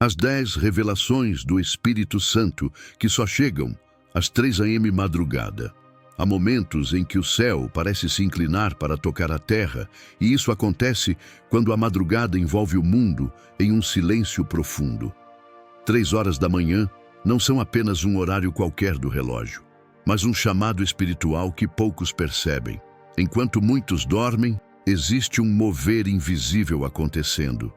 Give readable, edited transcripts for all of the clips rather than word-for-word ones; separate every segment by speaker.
Speaker 1: As 10 revelações do Espírito Santo que só chegam às 3 AM madrugada. Há momentos em que o céu parece se inclinar para tocar a terra, e isso acontece quando a madrugada envolve o mundo em um silêncio profundo. 3 horas da manhã não são apenas um horário qualquer do relógio, mas um chamado espiritual que poucos percebem. Enquanto muitos dormem, existe um mover invisível acontecendo.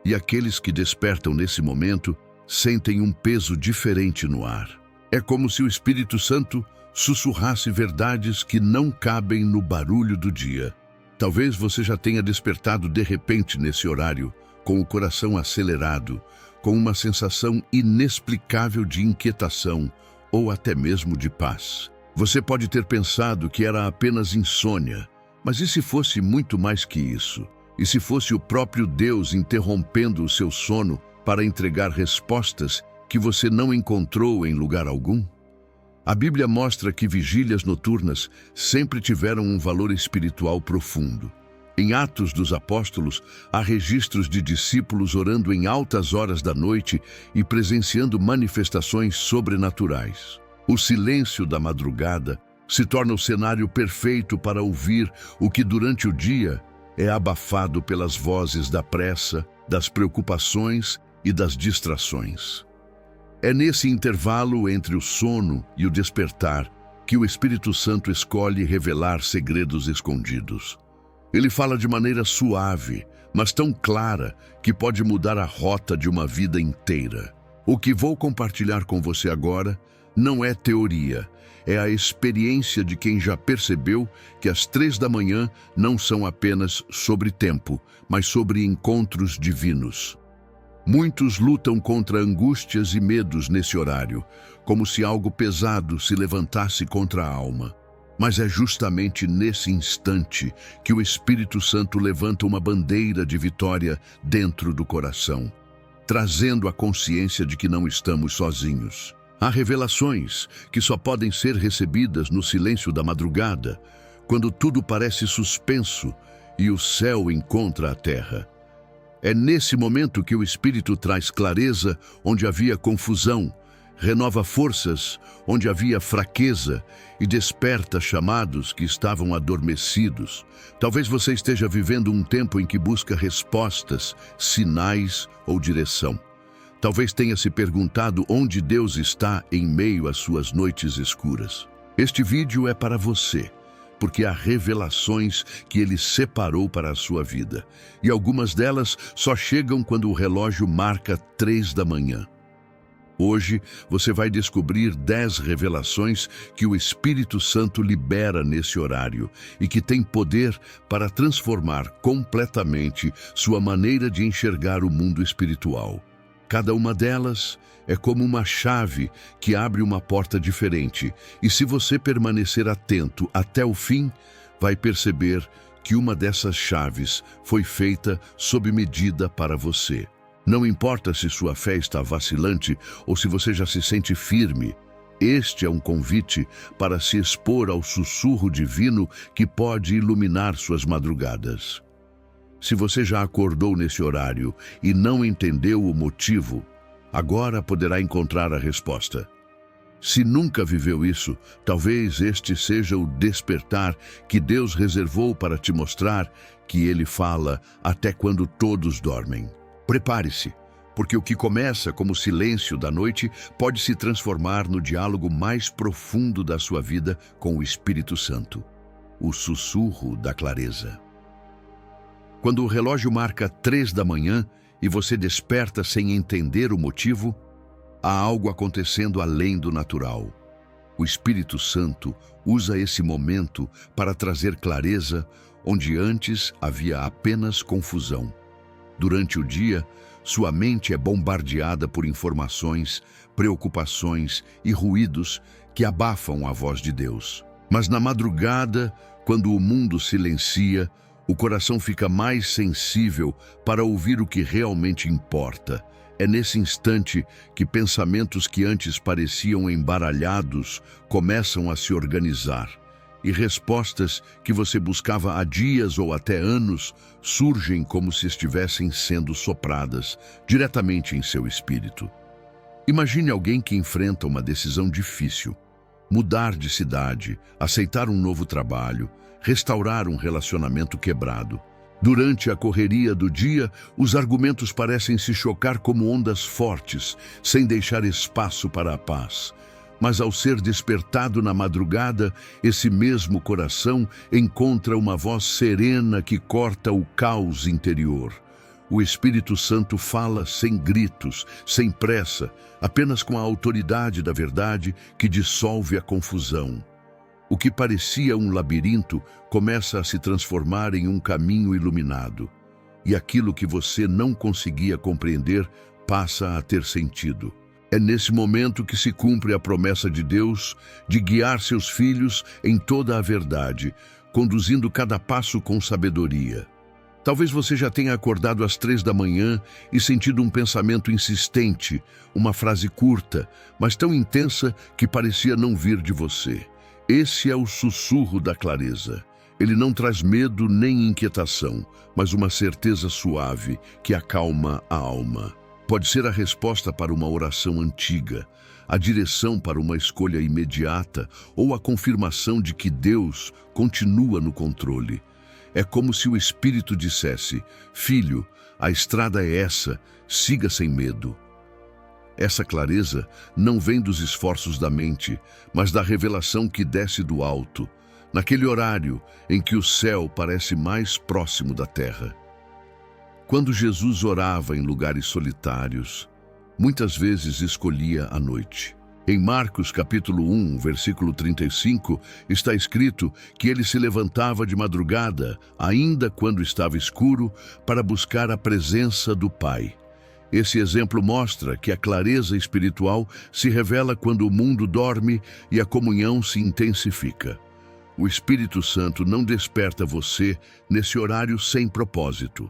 Speaker 1: E aqueles que despertam nesse momento sentem um peso diferente no ar. É como se o Espírito Santo sussurrasse verdades que não cabem no barulho do dia. Talvez você já tenha despertado de repente nesse horário, com o coração acelerado, com uma sensação inexplicável de inquietação ou até mesmo de paz. Você pode ter pensado que era apenas insônia, mas e se fosse muito mais que isso? E se fosse o próprio Deus interrompendo o seu sono para entregar respostas que você não encontrou em lugar algum? A Bíblia mostra que vigílias noturnas sempre tiveram um valor espiritual profundo. Em Atos dos Apóstolos, há registros de discípulos orando em altas horas da noite e presenciando manifestações sobrenaturais. O silêncio da madrugada se torna o cenário perfeito para ouvir o que durante o dia é abafado pelas vozes da pressa, das preocupações e das distrações. É nesse intervalo entre o sono e o despertar que o Espírito Santo escolhe revelar segredos escondidos. Ele fala de maneira suave, mas tão clara que pode mudar a rota de uma vida inteira. O que vou compartilhar com você agora não é teoria, é a experiência de quem já percebeu que as 3 da manhã não são apenas sobre tempo, mas sobre encontros divinos. Muitos lutam contra angústias e medos nesse horário, como se algo pesado se levantasse contra a alma. Mas é justamente nesse instante que o Espírito Santo levanta uma bandeira de vitória dentro do coração, trazendo a consciência de que não estamos sozinhos. Há revelações que só podem ser recebidas no silêncio da madrugada, quando tudo parece suspenso e o céu encontra a terra. É nesse momento que o Espírito traz clareza onde havia confusão, renova forças onde havia fraqueza e desperta chamados que estavam adormecidos. Talvez você esteja vivendo um tempo em que busca respostas, sinais ou direção. Talvez tenha se perguntado onde Deus está em meio às suas noites escuras. Este vídeo é para você, porque há revelações que Ele separou para a sua vida, e algumas delas só chegam quando o relógio marca 3 da manhã. Hoje você vai descobrir 10 revelações que o Espírito Santo libera nesse horário e que tem poder para transformar completamente sua maneira de enxergar o mundo espiritual. Cada uma delas é como uma chave que abre uma porta diferente, e se você permanecer atento até o fim, vai perceber que uma dessas chaves foi feita sob medida para você. Não importa se sua fé está vacilante ou se você já se sente firme, este é um convite para se expor ao sussurro divino que pode iluminar suas madrugadas. Se você já acordou nesse horário e não entendeu o motivo, agora poderá encontrar a resposta. Se nunca viveu isso, talvez este seja o despertar que Deus reservou para te mostrar que Ele fala até quando todos dormem. Prepare-se, porque o que começa como silêncio da noite pode se transformar no diálogo mais profundo da sua vida com o Espírito Santo, o sussurro da clareza. Quando o relógio marca 3 da manhã e você desperta sem entender o motivo, há algo acontecendo além do natural. O Espírito Santo usa esse momento para trazer clareza onde antes havia apenas confusão. Durante o dia, sua mente é bombardeada por informações, preocupações e ruídos que abafam a voz de Deus. Mas na madrugada, quando o mundo silencia, o coração fica mais sensível para ouvir o que realmente importa. É nesse instante que pensamentos que antes pareciam embaralhados começam a se organizar. e respostas que você buscava há dias ou até anos surgem como se estivessem sendo sopradas diretamente em seu espírito. Imagine alguém que enfrenta uma decisão difícil: mudar de cidade, aceitar um novo trabalho, restaurar um relacionamento quebrado. Durante a correria do dia, os argumentos parecem se chocar como ondas fortes, sem deixar espaço para a paz. Mas ao ser despertado na madrugada, esse mesmo coração encontra uma voz serena que corta o caos interior. O Espírito Santo fala sem gritos, sem pressa, apenas com a autoridade da verdade que dissolve a confusão. O que parecia um labirinto começa a se transformar em um caminho iluminado. E aquilo que você não conseguia compreender passa a ter sentido. É nesse momento que se cumpre a promessa de Deus de guiar seus filhos em toda a verdade, conduzindo cada passo com sabedoria. Talvez você já tenha acordado às 3 da manhã e sentido um pensamento insistente, uma frase curta, mas tão intensa que parecia não vir de você. Esse é o sussurro da clareza. Ele não traz medo nem inquietação, mas uma certeza suave que acalma a alma. Pode ser a resposta para uma oração antiga, a direção para uma escolha imediata ou a confirmação de que Deus continua no controle. É como se o Espírito dissesse: filho, a estrada é essa, siga sem medo. Essa clareza não vem dos esforços da mente, mas da revelação que desce do alto, naquele horário em que o céu parece mais próximo da terra. Quando Jesus orava em lugares solitários, muitas vezes escolhia a noite. Em Marcos capítulo 1, versículo 35, está escrito que ele se levantava de madrugada, ainda quando estava escuro, para buscar a presença do Pai. Esse exemplo mostra que a clareza espiritual se revela quando o mundo dorme e a comunhão se intensifica. O Espírito Santo não desperta você nesse horário sem propósito.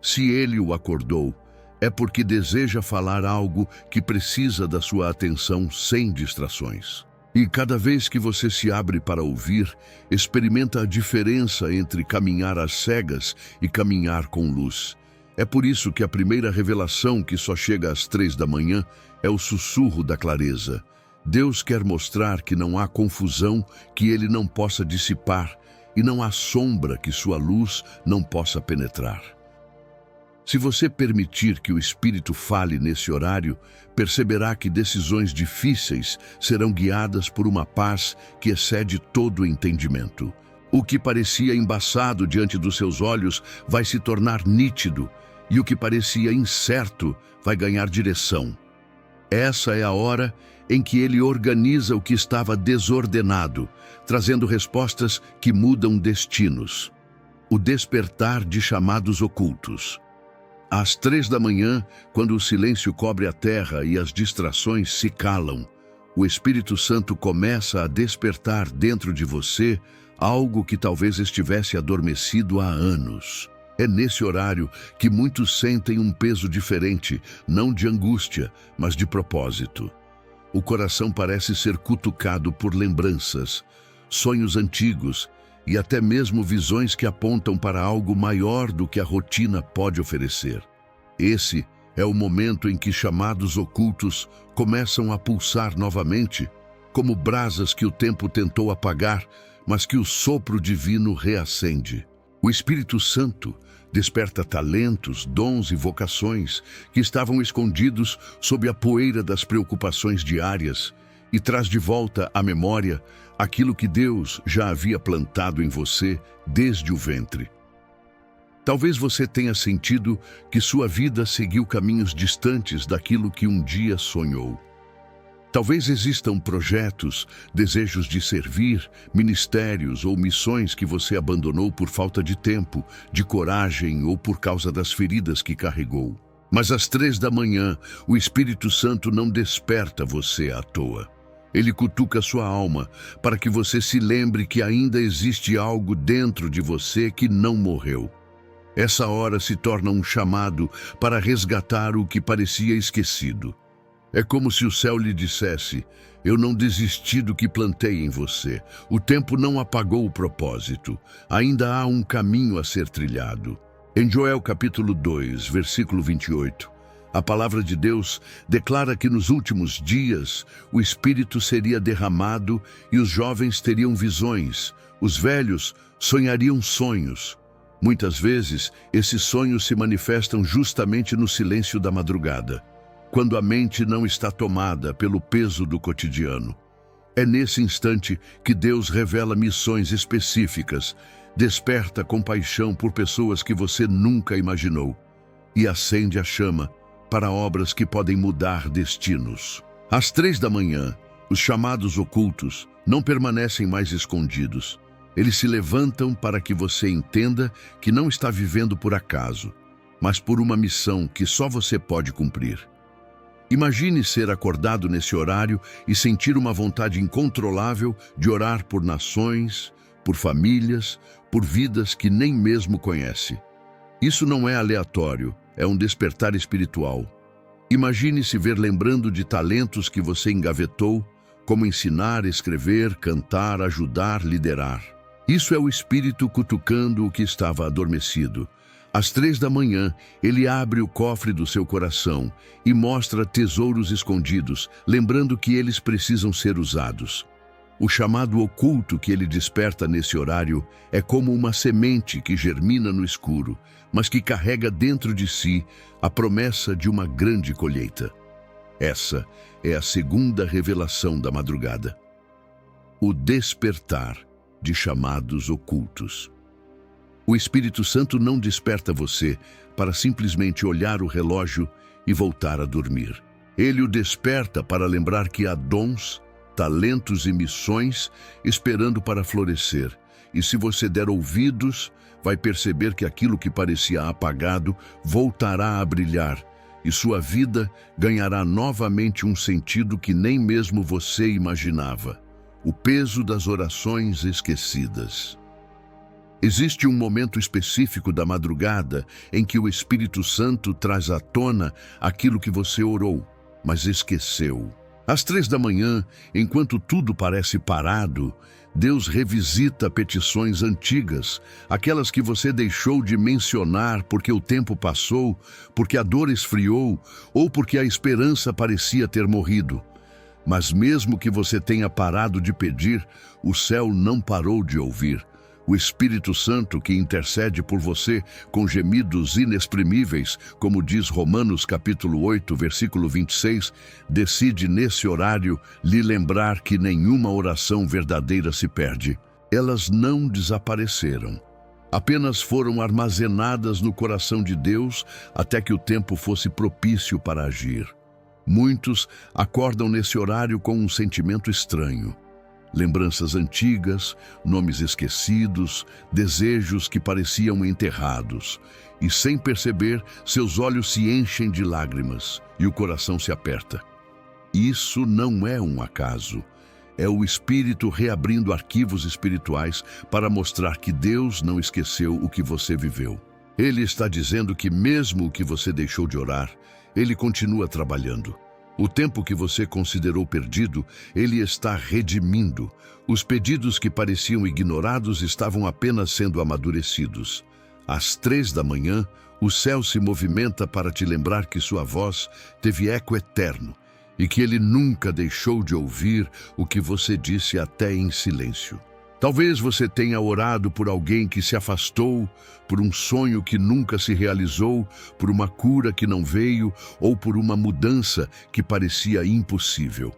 Speaker 1: Se ele o acordou, é porque deseja falar algo que precisa da sua atenção sem distrações. E cada vez que você se abre para ouvir, experimenta a diferença entre caminhar às cegas e caminhar com luz. É por isso que a primeira revelação que só chega às 3 da manhã é o sussurro da clareza. Deus quer mostrar que não há confusão que ele não possa dissipar e não há sombra que sua luz não possa penetrar. Se você permitir que o Espírito fale nesse horário, perceberá que decisões difíceis serão guiadas por uma paz que excede todo o entendimento. O que parecia embaçado diante dos seus olhos vai se tornar nítido, e o que parecia incerto vai ganhar direção. Essa é a hora em que ele organiza o que estava desordenado, trazendo respostas que mudam destinos. O despertar de chamados ocultos. Às 3 da manhã, quando o silêncio cobre a terra e as distrações se calam, o Espírito Santo começa a despertar dentro de você algo que talvez estivesse adormecido há anos. É nesse horário que muitos sentem um peso diferente, não de angústia, mas de propósito. O coração parece ser cutucado por lembranças, sonhos antigos e até mesmo visões que apontam para algo maior do que a rotina pode oferecer. Esse é o momento em que chamados ocultos começam a pulsar novamente, como brasas que o tempo tentou apagar, mas que o sopro divino reacende. O Espírito Santo desperta talentos, dons e vocações que estavam escondidos sob a poeira das preocupações diárias e traz de volta à memória aquilo que Deus já havia plantado em você desde o ventre. Talvez você tenha sentido que sua vida seguiu caminhos distantes daquilo que um dia sonhou. Talvez existam projetos, desejos de servir, ministérios ou missões que você abandonou por falta de tempo, de coragem ou por causa das feridas que carregou. Mas às 3 da manhã, o Espírito Santo não desperta você à toa. Ele cutuca sua alma para que você se lembre que ainda existe algo dentro de você que não morreu. Essa hora se torna um chamado para resgatar o que parecia esquecido. É como se o céu lhe dissesse: eu não desisti do que plantei em você. O tempo não apagou o propósito. Ainda há um caminho a ser trilhado. Em Joel capítulo 2, versículo 28, a palavra de Deus declara que nos últimos dias o Espírito seria derramado e os jovens teriam visões, os velhos sonhariam sonhos. Muitas vezes, esses sonhos se manifestam justamente no silêncio da madrugada, quando a mente não está tomada pelo peso do cotidiano. É nesse instante que Deus revela missões específicas, desperta compaixão por pessoas que você nunca imaginou e acende a chama para obras que podem mudar destinos. Às 3 da manhã, os chamados ocultos não permanecem mais escondidos. Eles se levantam para que você entenda que não está vivendo por acaso, mas por uma missão que só você pode cumprir. Imagine ser acordado nesse horário e sentir uma vontade incontrolável de orar por nações, por famílias, por vidas que nem mesmo conhece. Isso não é aleatório, é um despertar espiritual. Imagine se ver lembrando de talentos que você engavetou, como ensinar, escrever, cantar, ajudar, liderar. Isso é o Espírito cutucando o que estava adormecido. Às 3 da manhã, ele abre o cofre do seu coração e mostra tesouros escondidos, lembrando que eles precisam ser usados. O chamado oculto que ele desperta nesse horário é como uma semente que germina no escuro, mas que carrega dentro de si a promessa de uma grande colheita. Essa é a segunda revelação da madrugada. O despertar de chamados ocultos. O Espírito Santo não desperta você para simplesmente olhar o relógio e voltar a dormir. Ele o desperta para lembrar que há dons, talentos e missões esperando para florescer. E se você der ouvidos, vai perceber que aquilo que parecia apagado voltará a brilhar e sua vida ganhará novamente um sentido que nem mesmo você imaginava. O peso das orações esquecidas. Existe um momento específico da madrugada em que o Espírito Santo traz à tona aquilo que você orou, mas esqueceu. Às 3 da manhã, enquanto tudo parece parado, Deus revisita petições antigas, aquelas que você deixou de mencionar porque o tempo passou, porque a dor esfriou ou porque a esperança parecia ter morrido. Mas mesmo que você tenha parado de pedir, o céu não parou de ouvir. O Espírito Santo, que intercede por você com gemidos inexprimíveis, como diz Romanos capítulo 8, versículo 26, decide nesse horário lhe lembrar que nenhuma oração verdadeira se perde. Elas não desapareceram. Apenas foram armazenadas no coração de Deus até que o tempo fosse propício para agir. Muitos acordam nesse horário com um sentimento estranho. Lembranças antigas, nomes esquecidos, desejos que pareciam enterrados. E sem perceber, seus olhos se enchem de lágrimas e o coração se aperta. Isso não é um acaso. É o Espírito reabrindo arquivos espirituais para mostrar que Deus não esqueceu o que você viveu. Ele está dizendo que mesmo o que você deixou de orar, Ele continua trabalhando. O tempo que você considerou perdido, Ele está redimindo. Os pedidos que pareciam ignorados estavam apenas sendo amadurecidos. Às 3 da manhã, o céu se movimenta para te lembrar que sua voz teve eco eterno e que Ele nunca deixou de ouvir o que você disse até em silêncio. Talvez você tenha orado por alguém que se afastou, por um sonho que nunca se realizou, por uma cura que não veio ou por uma mudança que parecia impossível.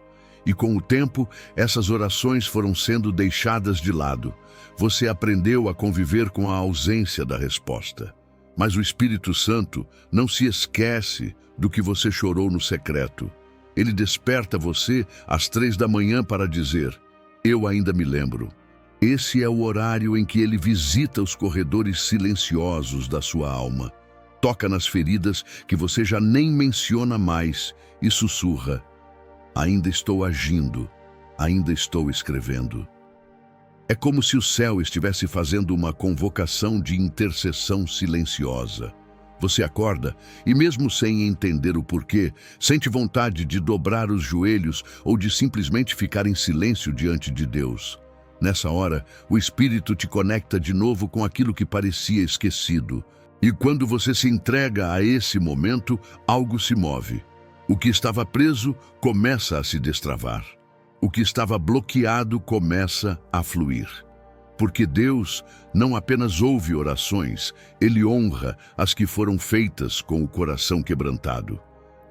Speaker 1: E com o tempo, essas orações foram sendo deixadas de lado. Você aprendeu a conviver com a ausência da resposta. Mas o Espírito Santo não se esquece do que você chorou no secreto. Ele desperta você às 3 da manhã para dizer: eu ainda me lembro. Esse é o horário em que Ele visita os corredores silenciosos da sua alma, toca nas feridas que você já nem menciona mais e sussurra: ainda estou agindo, ainda estou escrevendo. É como se o céu estivesse fazendo uma convocação de intercessão silenciosa. Você acorda e, mesmo sem entender o porquê, sente vontade de dobrar os joelhos ou de simplesmente ficar em silêncio diante de Deus. Nessa hora, o Espírito te conecta de novo com aquilo que parecia esquecido. E quando você se entrega a esse momento, algo se move. O que estava preso começa a se destravar. O que estava bloqueado começa a fluir. Porque Deus não apenas ouve orações, Ele honra as que foram feitas com o coração quebrantado.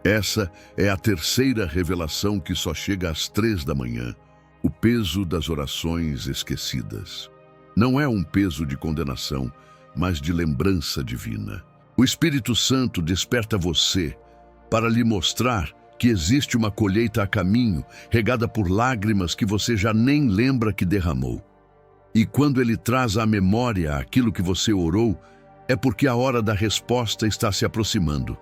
Speaker 1: Essa é a terceira revelação que só chega às 3 da manhã. O peso das orações esquecidas. Não é um peso de condenação, mas de lembrança divina. O Espírito Santo desperta você para lhe mostrar que existe uma colheita a caminho, regada por lágrimas que você já nem lembra que derramou. E quando Ele traz à memória aquilo que você orou, é porque a hora da resposta está se aproximando.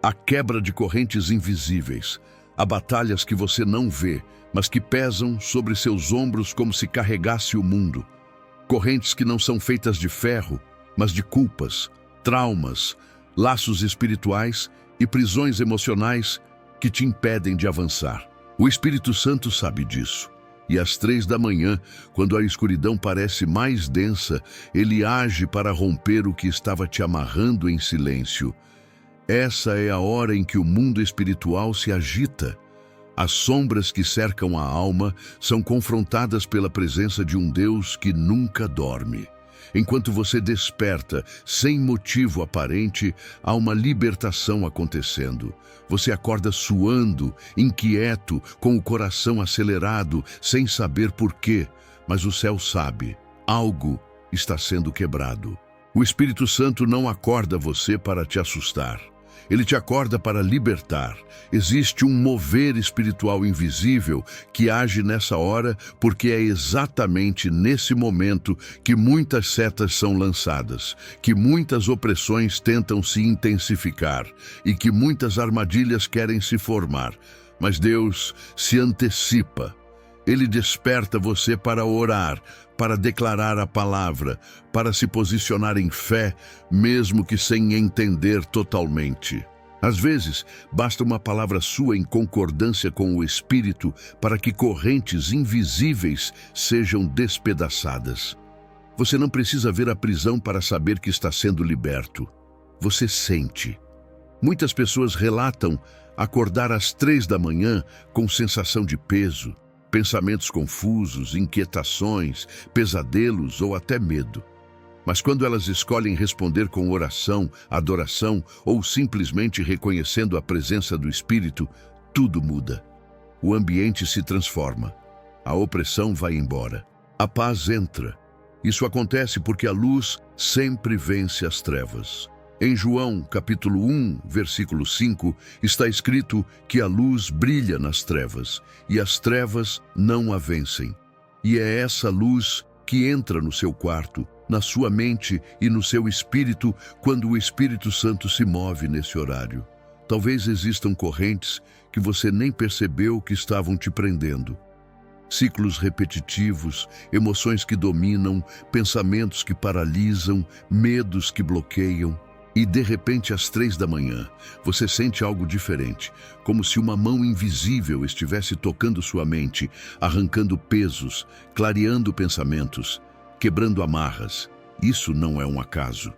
Speaker 1: A quebra de correntes invisíveis, há batalhas que você não vê, mas que pesam sobre seus ombros como se carregasse o mundo. Correntes que não são feitas de ferro, mas de culpas, traumas, laços espirituais e prisões emocionais que te impedem de avançar. O Espírito Santo sabe disso. E às 3 da manhã, quando a escuridão parece mais densa, Ele age para romper o que estava te amarrando em silêncio. Essa é a hora em que o mundo espiritual se agita. As sombras que cercam a alma são confrontadas pela presença de um Deus que nunca dorme. Enquanto você desperta, sem motivo aparente, há uma libertação acontecendo. Você acorda suando, inquieto, com o coração acelerado, sem saber por quê, mas o céu sabe. Algo está sendo quebrado. O Espírito Santo não acorda você para te assustar. Ele te acorda para libertar. Existe um mover espiritual invisível que age nessa hora, porque é exatamente nesse momento que muitas setas são lançadas, que muitas opressões tentam se intensificar e que muitas armadilhas querem se formar. Mas Deus se antecipa. Ele desperta você para orar, para declarar a palavra, para se posicionar em fé, mesmo que sem entender totalmente. Às vezes, basta uma palavra sua em concordância com o Espírito para que correntes invisíveis sejam despedaçadas. Você não precisa ver a prisão para saber que está sendo liberto. Você sente. Muitas pessoas relatam acordar às 3 da manhã com sensação de peso, pensamentos confusos, inquietações, pesadelos ou até medo. Mas quando elas escolhem responder com oração, adoração ou simplesmente reconhecendo a presença do Espírito, tudo muda. O ambiente se transforma. A opressão vai embora. A paz entra. Isso acontece porque a luz sempre vence as trevas. Em João, capítulo 1, versículo 5, está escrito que a luz brilha nas trevas, e as trevas não a vencem. E é essa luz que entra no seu quarto, na sua mente e no seu espírito, quando o Espírito Santo se move nesse horário. Talvez existam correntes que você nem percebeu que estavam te prendendo. Ciclos repetitivos, emoções que dominam, pensamentos que paralisam, medos que bloqueiam. E de repente, às 3 da manhã, você sente algo diferente, como se uma mão invisível estivesse tocando sua mente, arrancando pesos, clareando pensamentos, quebrando amarras. Isso não é um acaso.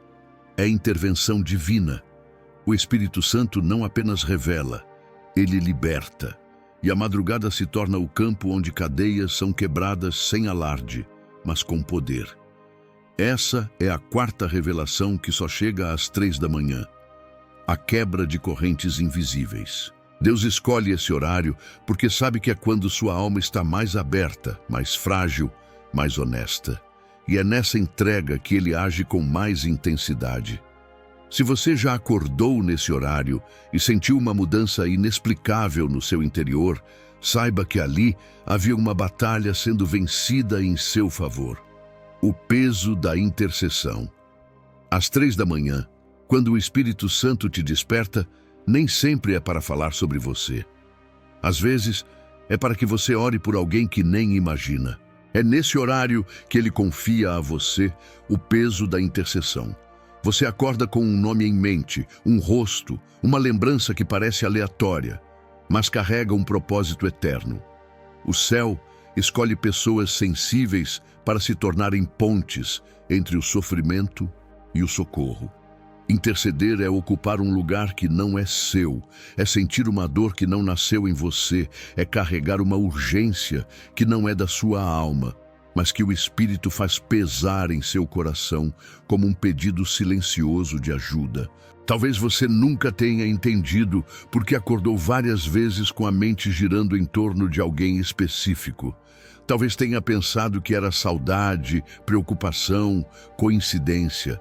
Speaker 1: É intervenção divina. O Espírito Santo não apenas revela, ele liberta. E a madrugada se torna o campo onde cadeias são quebradas sem alarde, mas com poder. Essa é a quarta revelação que só chega às 3 da manhã. A quebra de correntes invisíveis. Deus escolhe esse horário porque sabe que é quando sua alma está mais aberta, mais frágil, mais honesta. E é nessa entrega que Ele age com mais intensidade. Se você já acordou nesse horário e sentiu uma mudança inexplicável no seu interior, saiba que ali havia uma batalha sendo vencida em seu favor. O peso da intercessão. Às 3 da manhã, quando o Espírito Santo te desperta, nem sempre é para falar sobre você. Às vezes, é para que você ore por alguém que nem imagina. É nesse horário que Ele confia a você o peso da intercessão. Você acorda com um nome em mente, um rosto, uma lembrança que parece aleatória, mas carrega um propósito eterno. O céu escolhe pessoas sensíveis para se tornarem pontes entre o sofrimento e o socorro. Interceder é ocupar um lugar que não é seu, é sentir uma dor que não nasceu em você, é carregar uma urgência que não é da sua alma, mas que o Espírito faz pesar em seu coração como um pedido silencioso de ajuda. Talvez você nunca tenha entendido porque acordou várias vezes com a mente girando em torno de alguém específico. Talvez tenha pensado que era saudade, preocupação, coincidência.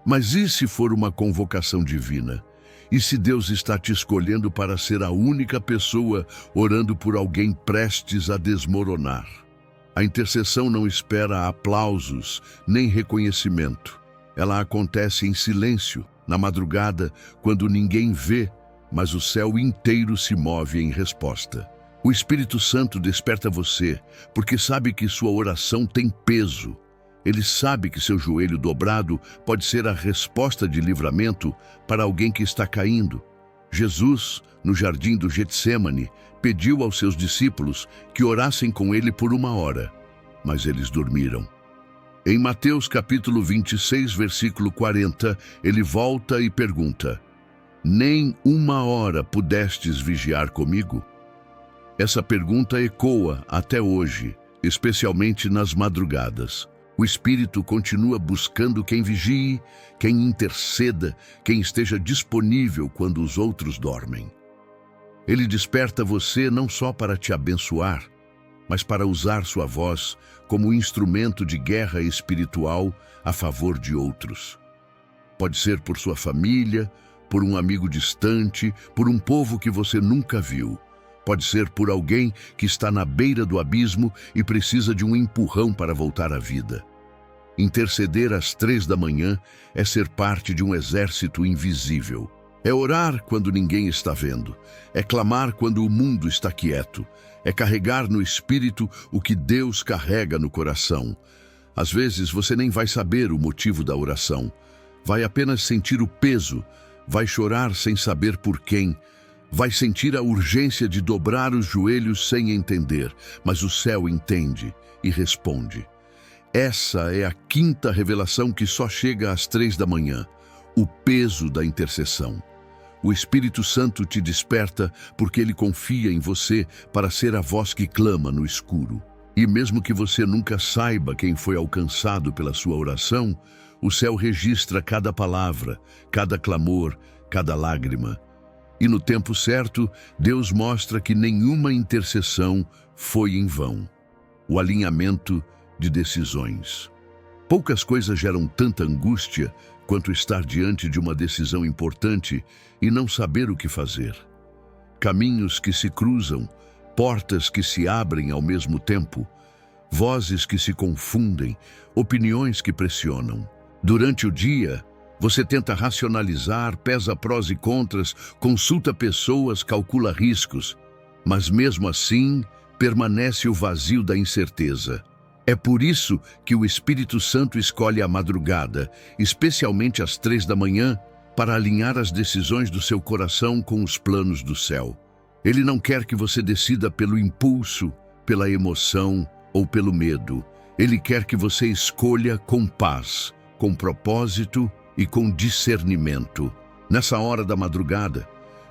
Speaker 1: Mas e se for uma convocação divina? E se Deus está te escolhendo para ser a única pessoa orando por alguém prestes a desmoronar? A intercessão não espera aplausos nem reconhecimento. Ela acontece em silêncio, na madrugada, quando ninguém vê, mas o céu inteiro se move em resposta. O Espírito Santo desperta você, porque sabe que sua oração tem peso. Ele sabe que seu joelho dobrado pode ser a resposta de livramento para alguém que está caindo. Jesus, no jardim do Getsêmani, pediu aos seus discípulos que orassem com ele por 1 hora, mas eles dormiram. Em Mateus capítulo 26, versículo 40, ele volta e pergunta: nem 1 hora pudestes vigiar comigo? Essa pergunta ecoa até hoje, especialmente nas madrugadas. O Espírito continua buscando quem vigie, quem interceda, quem esteja disponível quando os outros dormem. Ele desperta você não só para te abençoar, mas para usar sua voz como instrumento de guerra espiritual a favor de outros. Pode ser por sua família, por um amigo distante, por um povo que você nunca viu. Pode ser por alguém que está na beira do abismo e precisa de um empurrão para voltar à vida. Interceder às 3 da manhã é ser parte de um exército invisível. É orar quando ninguém está vendo. É clamar quando o mundo está quieto. É carregar no espírito o que Deus carrega no coração. Às vezes você nem vai saber o motivo da oração. Vai apenas sentir o peso. Vai chorar sem saber por quem. Vai sentir a urgência de dobrar os joelhos sem entender, mas o céu entende e responde. Essa é a 5ª revelação que só chega às 3 da manhã, o peso da intercessão. O Espírito Santo te desperta porque ele confia em você para ser a voz que clama no escuro. E mesmo que você nunca saiba quem foi alcançado pela sua oração, o céu registra cada palavra, cada clamor, cada lágrima. E no tempo certo, Deus mostra que nenhuma intercessão foi em vão. O alinhamento de decisões. Poucas coisas geram tanta angústia quanto estar diante de uma decisão importante e não saber o que fazer. Caminhos que se cruzam, portas que se abrem ao mesmo tempo, vozes que se confundem, opiniões que pressionam. Durante o dia, você tenta racionalizar, pesa prós e contras, consulta pessoas, calcula riscos, mas mesmo assim permanece o vazio da incerteza. É por isso que o Espírito Santo escolhe a madrugada, especialmente às 3 da manhã, para alinhar as decisões do seu coração com os planos do céu. Ele não quer que você decida pelo impulso, pela emoção ou pelo medo. Ele quer que você escolha com paz, com propósito e com discernimento. Nessa hora da madrugada,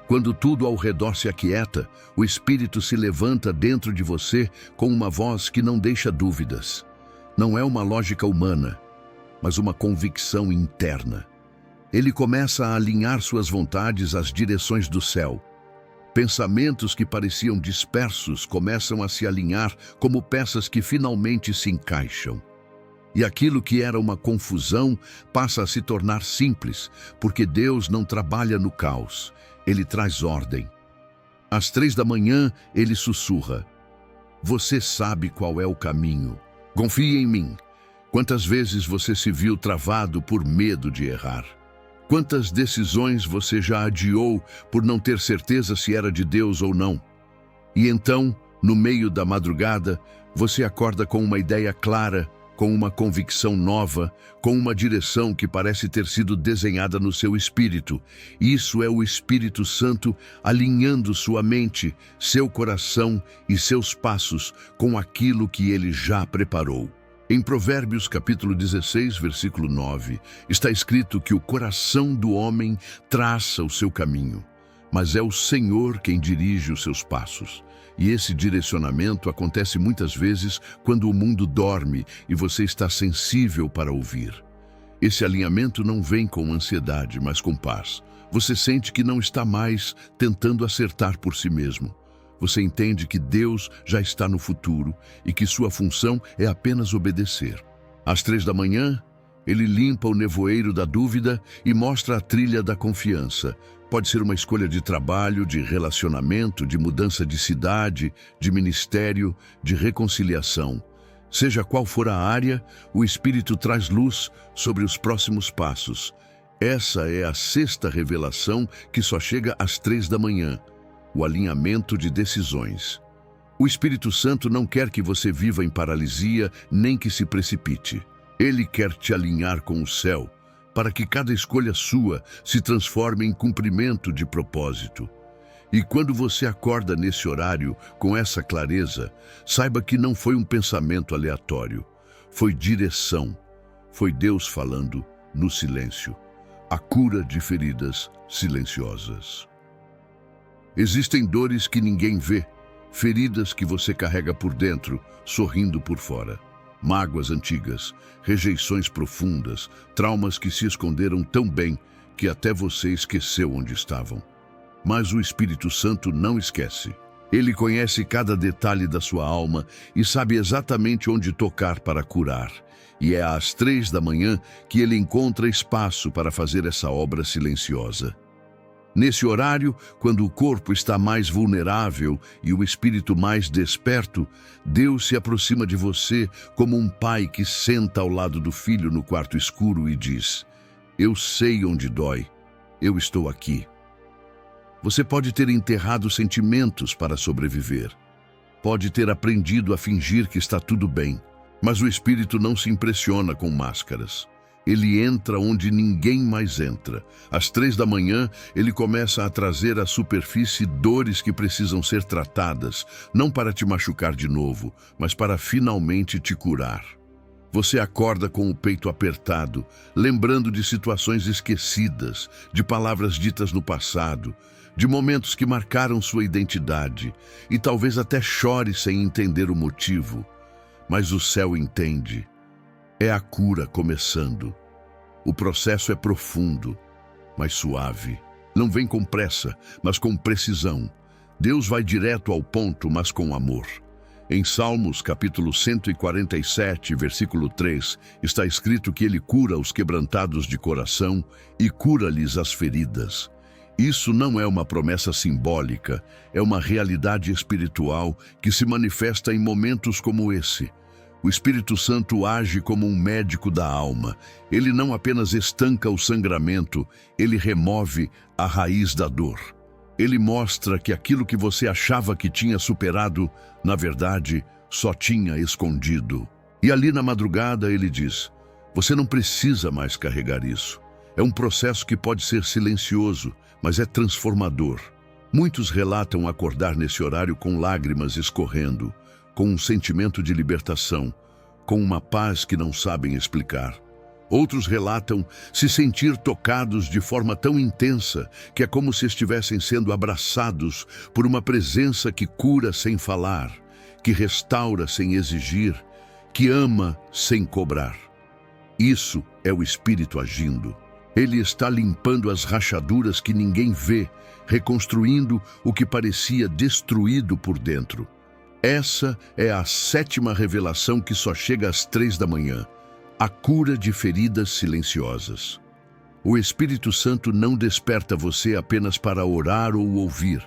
Speaker 1: quando tudo ao redor se aquieta, o Espírito se levanta dentro de você com uma voz que não deixa dúvidas. Não é uma lógica humana, mas uma convicção interna. Ele começa a alinhar suas vontades às direções do céu. Pensamentos que pareciam dispersos começam a se alinhar como peças que finalmente se encaixam. E aquilo que era uma confusão passa a se tornar simples, porque Deus não trabalha no caos. Ele traz ordem. Às 3 da manhã, ele sussurra: você sabe qual é o caminho. Confie em mim. Quantas vezes você se viu travado por medo de errar? Quantas decisões você já adiou por não ter certeza se era de Deus ou não? E então, no meio da madrugada, você acorda com uma ideia clara, com uma convicção nova, com uma direção que parece ter sido desenhada no seu espírito. Isso é o Espírito Santo alinhando sua mente, seu coração e seus passos com aquilo que ele já preparou. Em Provérbios capítulo 16, versículo 9, está escrito que o coração do homem traça o seu caminho, mas é o Senhor quem dirige os seus passos. E esse direcionamento acontece muitas vezes quando o mundo dorme e você está sensível para ouvir. Esse alinhamento não vem com ansiedade, mas com paz. Você sente que não está mais tentando acertar por si mesmo. Você entende que Deus já está no futuro e que sua função é apenas obedecer. Às 3 da manhã, ele limpa o nevoeiro da dúvida e mostra a trilha da confiança. Pode ser uma escolha de trabalho, de relacionamento, de mudança de cidade, de ministério, de reconciliação. Seja qual for a área, o Espírito traz luz sobre os próximos passos. Essa é a 6ª revelação que só chega às 3 da manhã. O alinhamento de decisões. O Espírito Santo não quer que você viva em paralisia, nem que se precipite. Ele quer te alinhar com o céu, para que cada escolha sua se transforme em cumprimento de propósito. E quando você acorda nesse horário, com essa clareza, saiba que não foi um pensamento aleatório. Foi direção. Foi Deus falando no silêncio. A cura de feridas silenciosas. Existem dores que ninguém vê, feridas que você carrega por dentro, sorrindo por fora. Mágoas antigas, rejeições profundas, traumas que se esconderam tão bem que até você esqueceu onde estavam. Mas o Espírito Santo não esquece. Ele conhece cada detalhe da sua alma e sabe exatamente onde tocar para curar. E é às 3 da manhã que ele encontra espaço para fazer essa obra silenciosa. Nesse horário, quando o corpo está mais vulnerável e o espírito mais desperto, Deus se aproxima de você como um pai que senta ao lado do filho no quarto escuro e diz: "Eu sei onde dói, eu estou aqui." Você pode ter enterrado sentimentos para sobreviver. Pode ter aprendido a fingir que está tudo bem, mas o espírito não se impressiona com máscaras. Ele entra onde ninguém mais entra. Às 3 da manhã, ele começa a trazer à superfície dores que precisam ser tratadas, não para te machucar de novo, mas para finalmente te curar. Você acorda com o peito apertado, lembrando de situações esquecidas, de palavras ditas no passado, de momentos que marcaram sua identidade, e talvez até chore sem entender o motivo. Mas o céu entende. É a cura começando. O processo é profundo, mas suave. Não vem com pressa, mas com precisão. Deus vai direto ao ponto, mas com amor. Em Salmos, capítulo 147, versículo 3, está escrito que ele cura os quebrantados de coração e cura-lhes as feridas. Isso não é uma promessa simbólica, é uma realidade espiritual que se manifesta em momentos como esse. O Espírito Santo age como um médico da alma. Ele não apenas estanca o sangramento, ele remove a raiz da dor. Ele mostra que aquilo que você achava que tinha superado, na verdade, só tinha escondido. E ali na madrugada ele diz: "Você não precisa mais carregar isso." É um processo que pode ser silencioso, mas é transformador. Muitos relatam acordar nesse horário com lágrimas escorrendo, com um sentimento de libertação, com uma paz que não sabem explicar. Outros relatam se sentir tocados de forma tão intensa que é como se estivessem sendo abraçados por uma presença que cura sem falar, que restaura sem exigir, que ama sem cobrar. Isso é o Espírito agindo. Ele está limpando as rachaduras que ninguém vê, reconstruindo o que parecia destruído por dentro. Essa é a 7ª revelação que só chega às 3 da manhã. A cura de feridas silenciosas. O Espírito Santo não desperta você apenas para orar ou ouvir,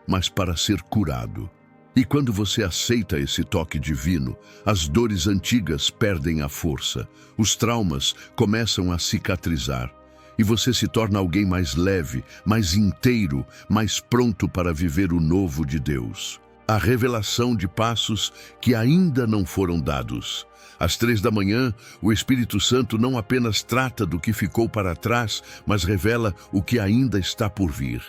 Speaker 1: mas para ser curado. E quando você aceita esse toque divino, as dores antigas perdem a força, os traumas começam a cicatrizar, e você se torna alguém mais leve, mais inteiro, mais pronto para viver o novo de Deus. a revelação de passos que ainda não foram dados. Às 3 da manhã, o Espírito Santo não apenas trata do que ficou para trás, mas revela o que ainda está por vir.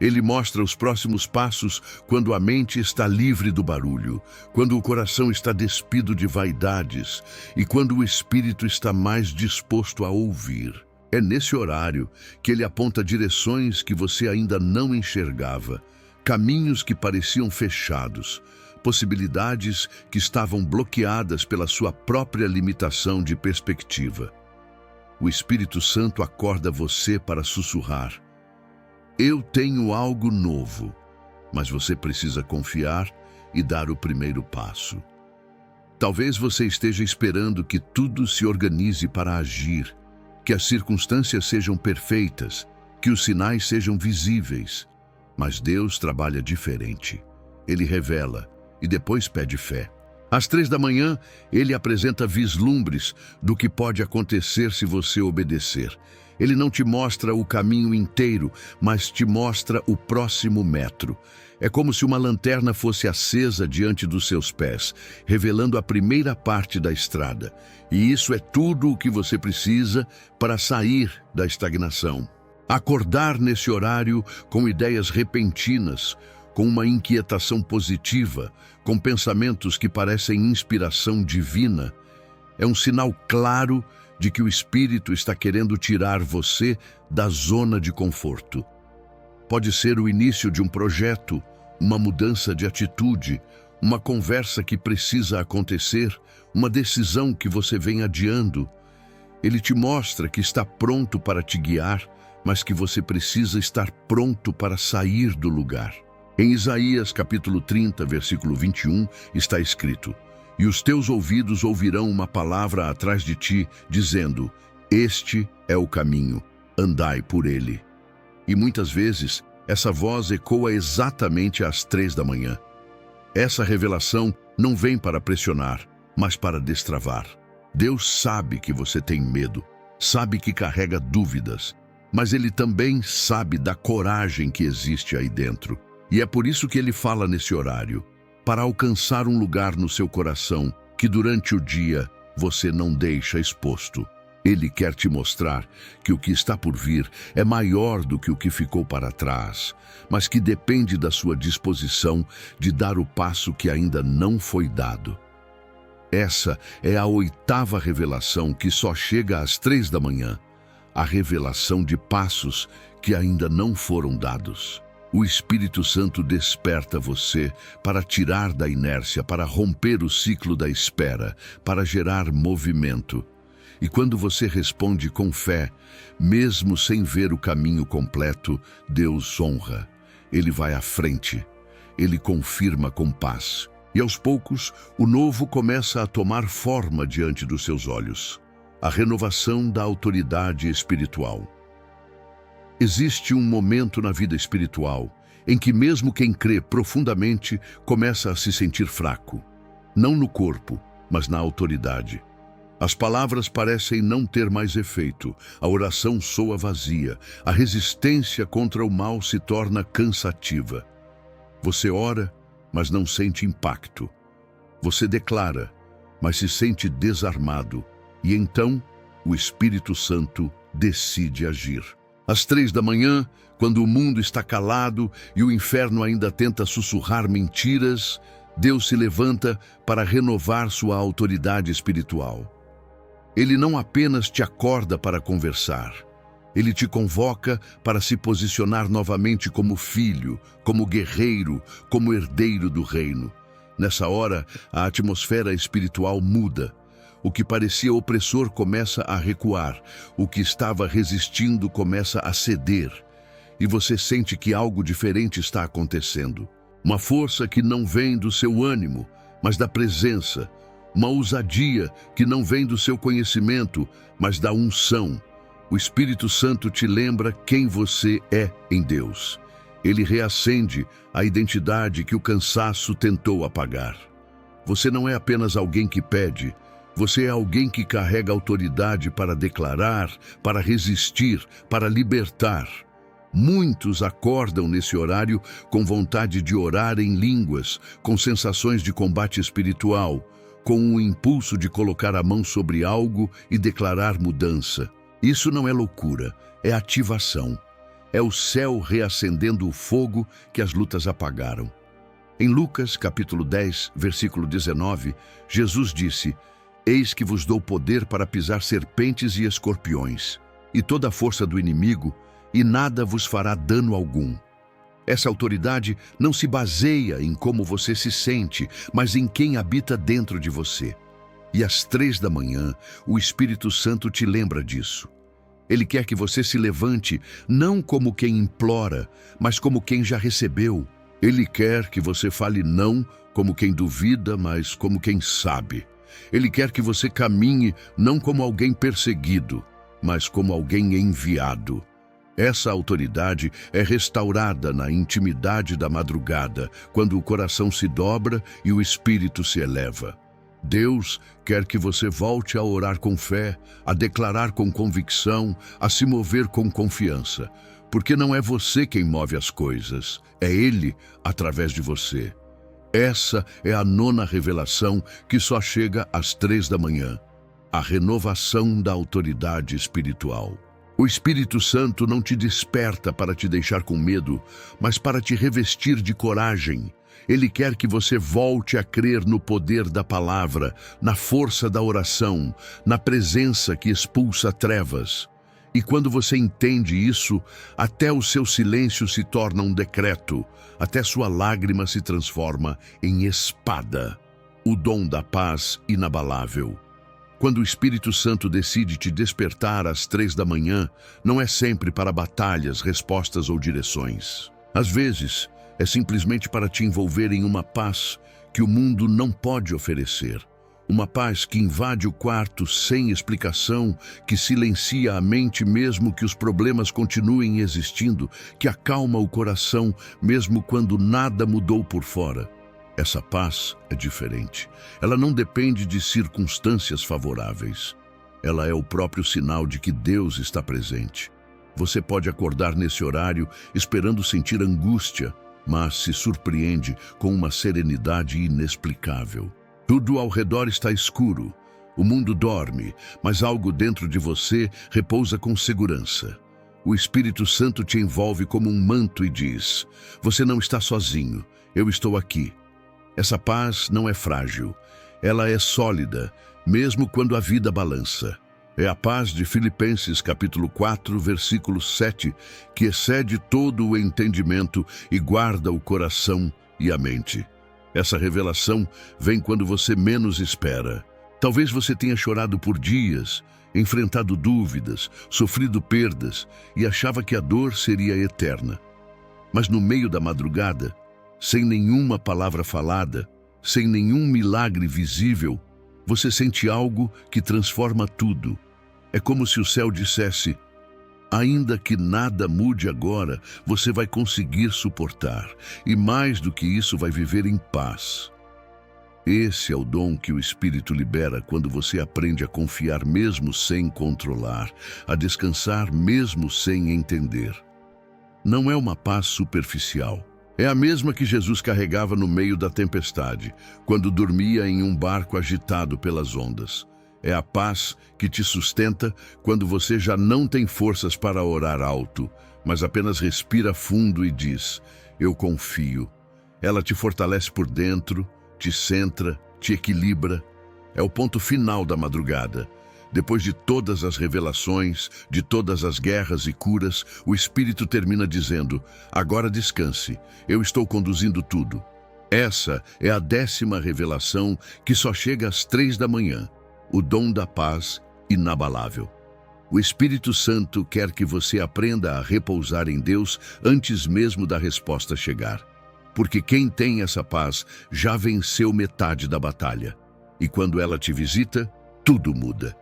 Speaker 1: Ele mostra os próximos passos quando a mente está livre do barulho, quando o coração está despido de vaidades e quando o espírito está mais disposto a ouvir. É nesse horário que ele aponta direções que você ainda não enxergava, caminhos que pareciam fechados, possibilidades que estavam bloqueadas pela sua própria limitação de perspectiva. O Espírito Santo acorda você para sussurrar: eu tenho algo novo, mas você precisa confiar e dar o primeiro passo. Talvez você esteja esperando que tudo se organize para agir, que as circunstâncias sejam perfeitas, que os sinais sejam visíveis. Mas Deus trabalha diferente. Ele revela e depois pede fé. Às 3 da manhã, ele apresenta vislumbres do que pode acontecer se você obedecer. Ele não te mostra o caminho inteiro, mas te mostra o próximo metro. É como se uma lanterna fosse acesa diante dos seus pés, revelando a primeira parte da estrada. E isso é tudo o que você precisa para sair da estagnação. Acordar nesse horário com ideias repentinas, com uma inquietação positiva, com pensamentos que parecem inspiração divina, é um sinal claro de que o Espírito está querendo tirar você da zona de conforto. Pode ser o início de um projeto, uma mudança de atitude, uma conversa que precisa acontecer, uma decisão que você vem adiando. Ele te mostra que está pronto para te guiar, mas que você precisa estar pronto para sair do lugar. Em Isaías capítulo 30, versículo 21, está escrito: e os teus ouvidos ouvirão uma palavra atrás de ti, dizendo: este é o caminho, andai por ele. E muitas vezes, essa voz ecoa exatamente às 3 da manhã. Essa revelação não vem para pressionar, mas para destravar. Deus sabe que você tem medo, sabe que carrega dúvidas, mas Ele também sabe da coragem que existe aí dentro. E é por isso que Ele fala nesse horário, para alcançar um lugar no seu coração que durante o dia você não deixa exposto. Ele quer te mostrar que o que está por vir é maior do que o que ficou para trás, mas que depende da sua disposição de dar o passo que ainda não foi dado. Essa é a 8ª revelação que só chega às 3 da manhã, a revelação de passos que ainda não foram dados. O Espírito Santo desperta você para tirar da inércia, para romper o ciclo da espera, para gerar movimento. E quando você responde com fé, mesmo sem ver o caminho completo, Deus honra. Ele vai à frente. Ele confirma com paz. E aos poucos, o novo começa a tomar forma diante dos seus olhos. A renovação da autoridade espiritual. Existe um momento na vida espiritual em que mesmo quem crê profundamente começa a se sentir fraco. Não no corpo, mas na autoridade. As palavras parecem não ter mais efeito, a oração soa vazia, a resistência contra o mal se torna cansativa. Você ora, mas não sente impacto. Você declara, mas se sente desarmado. E então, o Espírito Santo decide agir. Às 3 da manhã, quando o mundo está calado e o inferno ainda tenta sussurrar mentiras, Deus se levanta para renovar sua autoridade espiritual. Ele não apenas te acorda para conversar. Ele te convoca para se posicionar novamente como filho, como guerreiro, como herdeiro do reino. Nessa hora, a atmosfera espiritual muda. O que parecia opressor começa a recuar. O que estava resistindo começa a ceder. E você sente que algo diferente está acontecendo. Uma força que não vem do seu ânimo, mas da presença. Uma ousadia que não vem do seu conhecimento, mas da unção. O Espírito Santo te lembra quem você é em Deus. Ele reacende a identidade que o cansaço tentou apagar. Você não é apenas alguém que pede, você é alguém que carrega autoridade para declarar, para resistir, para libertar. Muitos acordam nesse horário com vontade de orar em línguas, com sensações de combate espiritual, com o impulso de colocar a mão sobre algo e declarar mudança. Isso não é loucura, é ativação. É o céu reacendendo o fogo que as lutas apagaram. Em Lucas, capítulo 10, versículo 19, Jesus disse: Eis que vos dou poder para pisar serpentes e escorpiões, e toda a força do inimigo, e nada vos fará dano algum. Essa autoridade não se baseia em como você se sente, mas em quem habita dentro de você. E às 3 da manhã, o Espírito Santo te lembra disso. Ele quer que você se levante, não como quem implora, mas como quem já recebeu. Ele quer que você fale não como quem duvida, mas como quem sabe. Ele quer que você caminhe não como alguém perseguido, mas como alguém enviado. Essa autoridade é restaurada na intimidade da madrugada, quando o coração se dobra e o espírito se eleva. Deus quer que você volte a orar com fé, a declarar com convicção, a se mover com confiança, porque não é você quem move as coisas, é Ele através de você. Essa é a 9ª revelação que só chega às 3 da manhã, a renovação da autoridade espiritual. O Espírito Santo não te desperta para te deixar com medo, mas para te revestir de coragem. Ele quer que você volte a crer no poder da palavra, na força da oração, na presença que expulsa trevas. E quando você entende isso, até o seu silêncio se torna um decreto, até sua lágrima se transforma em espada, o dom da paz inabalável. Quando o Espírito Santo decide te despertar às 3 da manhã, não é sempre para batalhas, respostas ou direções. Às vezes, é simplesmente para te envolver em uma paz que o mundo não pode oferecer. Uma paz que invade o quarto sem explicação, que silencia a mente mesmo que os problemas continuem existindo, que acalma o coração mesmo quando nada mudou por fora. Essa paz é diferente. Ela não depende de circunstâncias favoráveis. Ela é o próprio sinal de que Deus está presente. Você pode acordar nesse horário esperando sentir angústia, mas se surpreende com uma serenidade inexplicável. Tudo ao redor está escuro. O mundo dorme, mas algo dentro de você repousa com segurança. O Espírito Santo te envolve como um manto e diz: você não está sozinho, eu estou aqui. Essa paz não é frágil, ela é sólida, mesmo quando a vida balança. É a paz de Filipenses capítulo 4, versículo 7, que excede todo o entendimento e guarda o coração e a mente. Essa revelação vem quando você menos espera. Talvez você tenha chorado por dias, enfrentado dúvidas, sofrido perdas e achava que a dor seria eterna. Mas no meio da madrugada, sem nenhuma palavra falada, sem nenhum milagre visível, você sente algo que transforma tudo. É como se o céu dissesse: ainda que nada mude agora, você vai conseguir suportar, e mais do que isso, vai viver em paz. Esse é o dom que o Espírito libera quando você aprende a confiar mesmo sem controlar, a descansar mesmo sem entender. Não é uma paz superficial. É a mesma que Jesus carregava no meio da tempestade, quando dormia em um barco agitado pelas ondas. É a paz que te sustenta quando você já não tem forças para orar alto, mas apenas respira fundo e diz: eu confio. Ela te fortalece por dentro, te centra, te equilibra. É o ponto final da madrugada. Depois de todas as revelações, de todas as guerras e curas, o Espírito termina dizendo: agora descanse, eu estou conduzindo tudo. Essa é a 10ª revelação que só chega às 3 da manhã, o dom da paz inabalável. O Espírito Santo quer que você aprenda a repousar em Deus antes mesmo da resposta chegar. Porque quem tem essa paz já venceu metade da batalha. E quando ela te visita, tudo muda.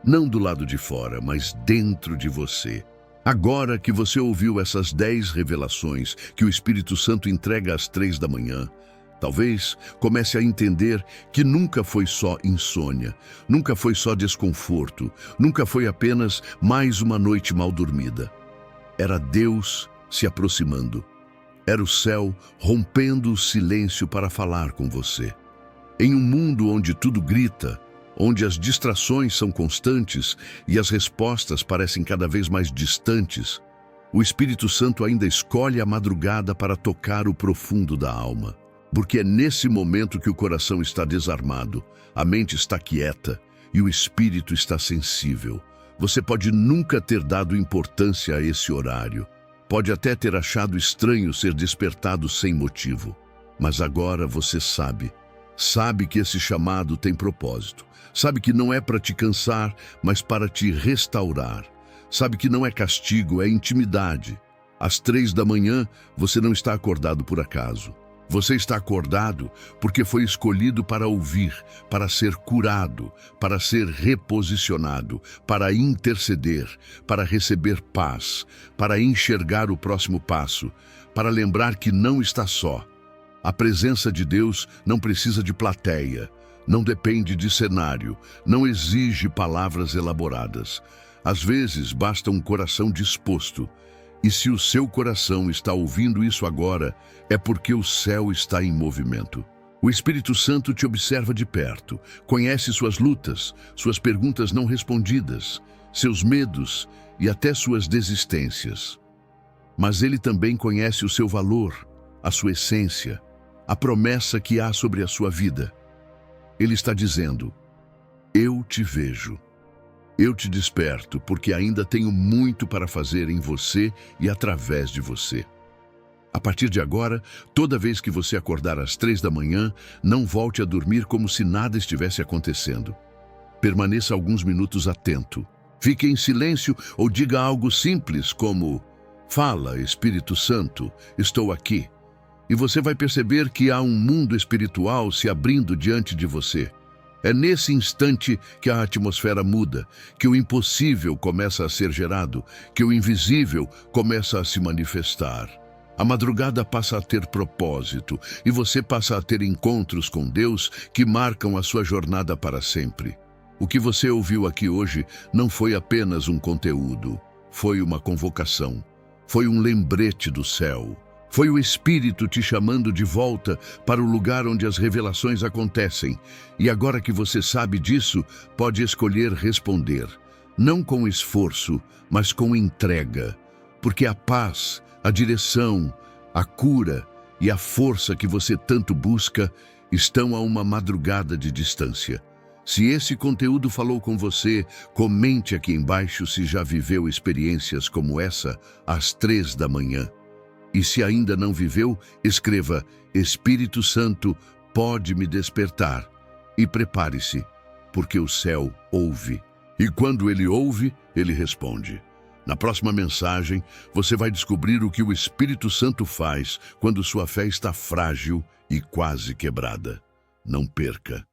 Speaker 1: Não do lado de fora, mas dentro de você. Agora que você ouviu essas 10 revelações que o Espírito Santo entrega às 3 da manhã, talvez comece a entender que nunca foi só insônia, nunca foi só desconforto, nunca foi apenas mais uma noite mal dormida. Era Deus se aproximando. Era o céu rompendo o silêncio para falar com você. Em um mundo onde tudo grita, onde as distrações são constantes e as respostas parecem cada vez mais distantes, o Espírito Santo ainda escolhe a madrugada para tocar o profundo da alma. Porque é nesse momento que o coração está desarmado, a mente está quieta e o espírito está sensível. Você pode nunca ter dado importância a esse horário. Pode até ter achado estranho ser despertado sem motivo. Mas agora você sabe. Sabe que esse chamado tem propósito. Sabe que não é para te cansar, mas para te restaurar. Sabe que não é castigo, é intimidade. Às 3 da manhã, você não está acordado por acaso. Você está acordado porque foi escolhido para ouvir, para ser curado, para ser reposicionado, para interceder, para receber paz, para enxergar o próximo passo, para lembrar que não está só. A presença de Deus não precisa de plateia, não depende de cenário, não exige palavras elaboradas. Às vezes basta um coração disposto. E se o seu coração está ouvindo isso agora, é porque o céu está em movimento. O Espírito Santo te observa de perto, conhece suas lutas, suas perguntas não respondidas, seus medos e até suas desistências. Mas ele também conhece o seu valor, a sua essência, a promessa que há sobre a sua vida. Ele está dizendo: eu te vejo. Eu te desperto porque ainda tenho muito para fazer em você e através de você. A partir de agora, toda vez que você acordar às 3 da manhã, não volte a dormir como se nada estivesse acontecendo. Permaneça alguns minutos atento. Fique em silêncio ou diga algo simples como: fala, Espírito Santo, estou aqui. E você vai perceber que há um mundo espiritual se abrindo diante de você. É nesse instante que a atmosfera muda, que o impossível começa a ser gerado, que o invisível começa a se manifestar. A madrugada passa a ter propósito e você passa a ter encontros com Deus que marcam a sua jornada para sempre. O que você ouviu aqui hoje não foi apenas um conteúdo, foi uma convocação, foi um lembrete do céu. Foi o Espírito te chamando de volta para o lugar onde as revelações acontecem. E agora que você sabe disso, pode escolher responder. Não com esforço, mas com entrega. Porque a paz, a direção, a cura e a força que você tanto busca estão a uma madrugada de distância. Se esse conteúdo falou com você, comente aqui embaixo se já viveu experiências como essa às 3 da manhã. E se ainda não viveu, escreva: Espírito Santo pode me despertar. E prepare-se, porque o céu ouve. E quando ele ouve, ele responde. Na próxima mensagem, você vai descobrir o que o Espírito Santo faz quando sua fé está frágil e quase quebrada. Não perca!